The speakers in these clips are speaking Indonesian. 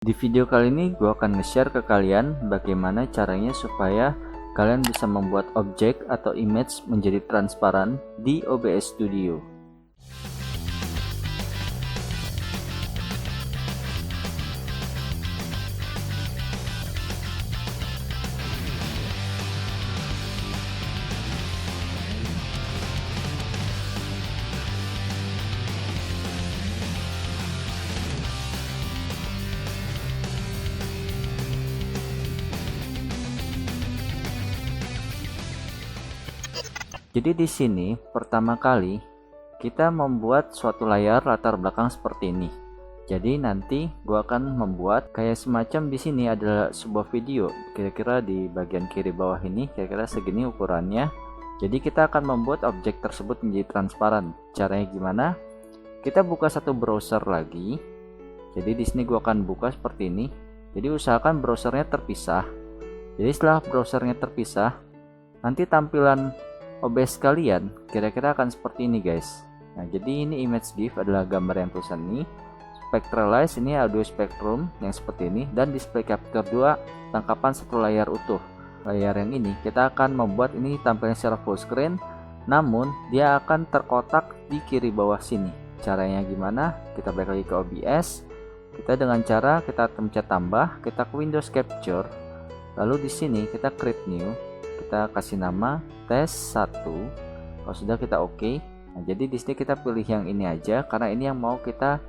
Di video kali ini gue akan nge-share ke kalian bagaimana caranya supaya kalian bisa membuat objek atau image menjadi transparan di OBS Studio. Jadi di sini pertama kali kita membuat suatu layar latar belakang seperti ini. Jadi nanti gua akan membuat kayak semacam di sini adalah sebuah video, kira-kira di bagian kiri bawah ini kira-kira segini ukurannya. Jadi kita akan membuat objek tersebut menjadi transparan. Caranya gimana? Kita buka satu browser lagi. Jadi di sini gua akan buka seperti ini. Jadi usahakan browsernya terpisah. Jadi setelah browsernya terpisah, nanti tampilan OBS kalian kira-kira akan seperti ini guys. Nah jadi ini image div adalah gambar yang tulisan ini, spectralize ini audio spectrum yang seperti ini, dan display capture 2 tangkapan satu layar utuh. Layar yang ini kita akan membuat ini tampilnya secara full screen, namun dia akan terkotak di kiri bawah sini. Caranya gimana? Kita balik lagi ke OBS, kita dengan cara kita pencet tambah, kita ke Windows Capture, lalu di sini kita create new, kita kasih nama tes 1. Kalau sudah kita oke. Nah, jadi di sini kita pilih yang ini aja karena ini yang mau kita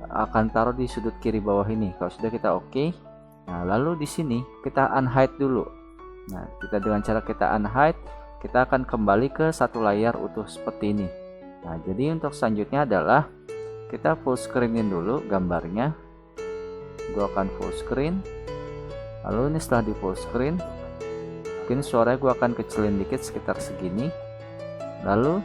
akan taruh di sudut kiri bawah ini. Kalau sudah kita oke. Nah, lalu di sini kita unhide dulu. Nah, kita dengan cara kita unhide, kita akan kembali ke satu layar utuh seperti ini. Nah, jadi untuk selanjutnya adalah kita full screenin dulu gambarnya. Gua akan full screen. Lalu ini setelah di full screen, mungkin suaranya gue akan kecilin dikit sekitar segini. Lalu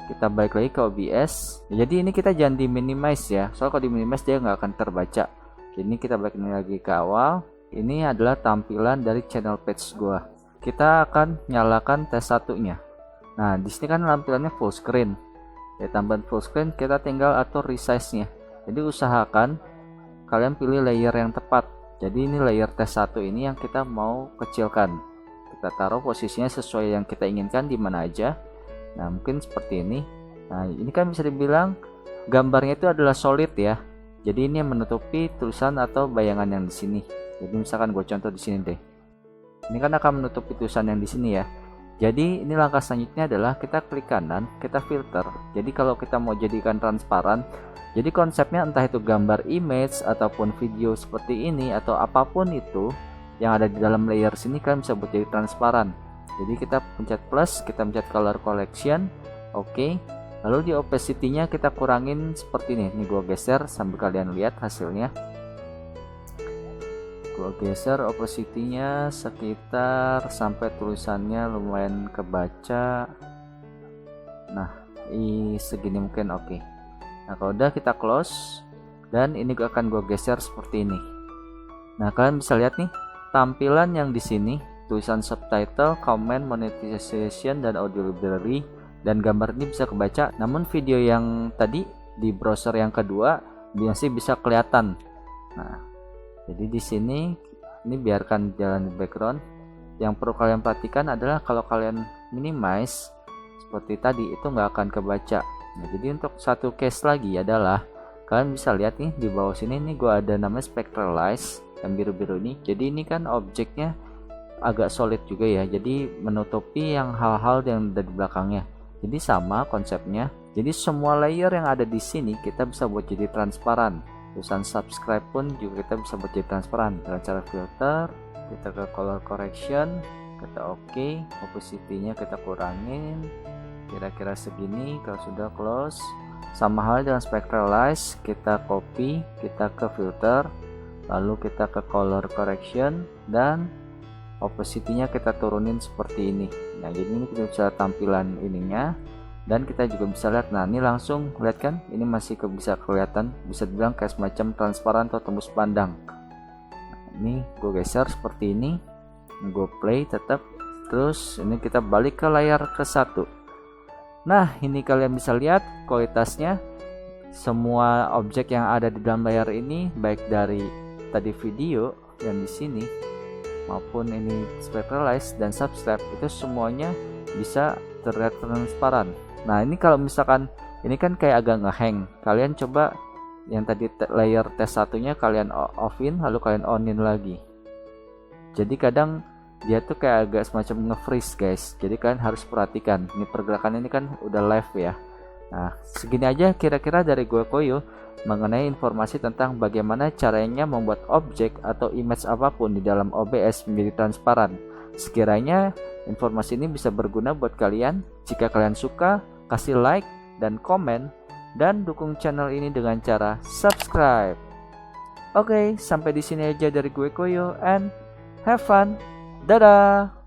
kita balik lagi ke OBS. Jadi ini kita jangan di minimize ya, soalnya kalau di minimize dia nggak akan terbaca. Ini kita balik lagi ke awal. Ini adalah tampilan dari channel page gue. Kita akan nyalakan tes satunya. Nah di sini kan tampilannya full screen. Ya tampilan full screen kita tinggal atur resize nya. Jadi usahakan kalian pilih layer yang tepat. Jadi ini layer tes 1 ini yang kita mau kecilkan. Kita taruh posisinya sesuai yang kita inginkan di mana aja. Nah mungkin seperti ini. Nah ini kan bisa dibilang gambarnya itu adalah solid ya. Jadi ini yang menutupi tulisan atau bayangan yang di sini. Jadi misalkan gue contoh di sini deh. Ini kan akan menutupi tulisan yang di sini ya. Jadi ini langkah selanjutnya adalah kita klik kanan, kita filter. Jadi kalau kita mau jadikan transparan, jadi konsepnya entah itu gambar image ataupun video seperti ini atau apapun itu yang ada di dalam layer sini kan bisa buat jadi transparan. Jadi kita pencet plus, kita pencet color correction, oke. Lalu di opacity-nya kita kurangin seperti ini. Ini gua geser sambil kalian lihat hasilnya. Gua geser opacity-nya sekitar sampai tulisannya lumayan kebaca. Nah, segini mungkin oke. Nah, kalau udah kita close, dan ini akan gua geser seperti ini. Nah, kalian bisa lihat nih tampilan yang di sini, tulisan subtitle, comment, monetization, dan audio library, dan gambar ini bisa kebaca. Namun video yang tadi di browser yang kedua masih bisa kelihatan. Nah, jadi di sini ini biarkan jalan di background. Yang perlu kalian perhatikan adalah kalau kalian minimize seperti tadi itu nggak akan kebaca. Nah, jadi untuk satu case lagi adalah kalian bisa lihat nih di bawah sini nih gua ada namanya spectralize yang biru-biru ini. Jadi ini kan objeknya agak solid juga ya, jadi menutupi yang hal-hal yang ada di belakangnya. Jadi sama konsepnya. Jadi semua layer yang ada di sini kita bisa buat jadi transparan. Tulisan subscribe pun juga kita bisa buat jadi transparan dengan cara filter. Kita ke color correction, kita oke, opacity-nya kita kurangin kira-kira segini. Kalau sudah close, sama halnya dengan spectralize, kita copy, kita ke filter, lalu kita ke color correction, dan opacity-nya kita turunin seperti ini. Nah jadi ini kita bisa tampilan ininya, dan kita juga bisa lihat. Nah ini langsung lihat kan, ini masih bisa kelihatan, bisa dibilang kayak semacam transparan atau tembus pandang. Nah, ini gue geser seperti ini, gue play tetap. Terus ini kita balik ke layar ke 1. Nah ini kalian bisa lihat kualitasnya. Semua objek yang ada di dalam layar ini, baik dari tadi video yang di sini maupun ini spectralize dan subscribe itu semuanya bisa terlihat transparan. Nah ini kalau misalkan ini kan kayak agak ngehang, kalian coba yang tadi layer test satunya kalian offin lalu kalian onin lagi. Jadi kadang dia tuh kayak agak semacam nge-freeze guys, jadi kalian harus perhatikan ini pergerakan ini kan udah live ya. Nah segini aja kira-kira dari gue Koyo mengenai informasi tentang bagaimana caranya membuat objek atau image apapun di dalam OBS menjadi transparan. Sekiranya informasi ini bisa berguna buat kalian, jika kalian suka kasih like dan komen dan dukung channel ini dengan cara subscribe. Oke, sampai di sini aja dari gue Koyo and have fun. Dadah.